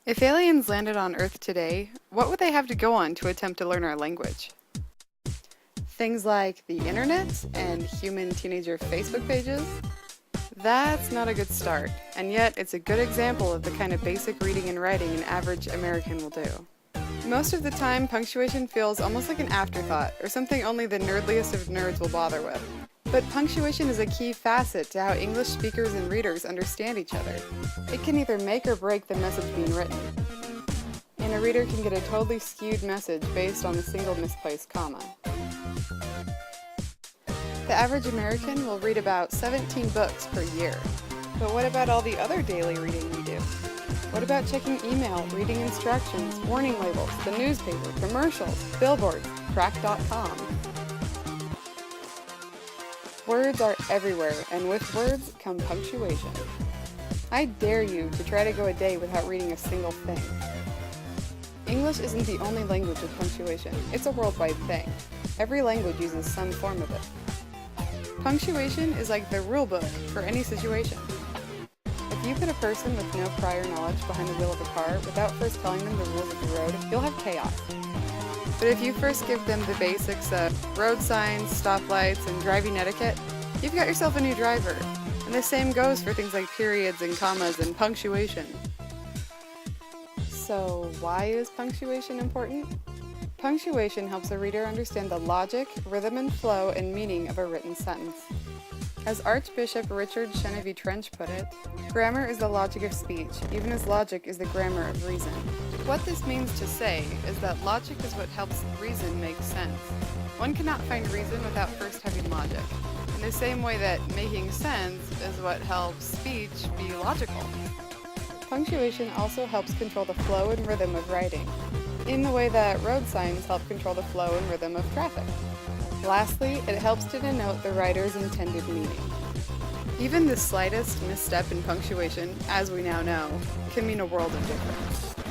If aliens landed on Earth today, what would they have to go on to attempt to learn our language? Things like the internet and human teenager Facebook pages? That's not a good start, and yet it's a good example of the kind of basic reading and writing an average American will do. Most of the time, punctuation feels almost like an afterthought, or something only the nerdliest of nerds will bother with. But punctuation is a key facet to how English speakers and readers understand each other. It can either make or break the message being written. And a reader can get a totally skewed message based on a single misplaced comma. The average American will read about 17 books per year. But what about all the other daily reading we do? What about checking email, reading instructions, warning labels, the newspaper, commercials, billboards, crack.com? Words are everywhere, and with words come punctuation. I dare you to try to go a day without reading a single thing. English isn't the only language with punctuation. It's a worldwide thing. Every language uses some form of it. Punctuation is like the rule book for any situation. If you put a person with no prior knowledge behind the wheel of a car without first telling them the rules of the road, you'll have chaos. But if you first give them the basics of road signs, stoplights, and driving etiquette, you've got yourself a new driver. And the same goes for things like periods and commas and punctuation. So why is punctuation important? Punctuation helps a reader understand the logic, rhythm and flow, and meaning of a written sentence. As Archbishop Richard Chenevix Trench put it, grammar is the logic of speech, even as logic is the grammar of reason. What this means to say is that logic is what helps reason make sense. One cannot find reason without first having logic, in the same way that making sense is what helps speech be logical. Punctuation also helps control the flow and rhythm of writing, in the way that road signs help control the flow and rhythm of traffic. Lastly, it helps to denote the writer's intended meaning. Even the slightest misstep in punctuation, as we now know, can mean a world of difference.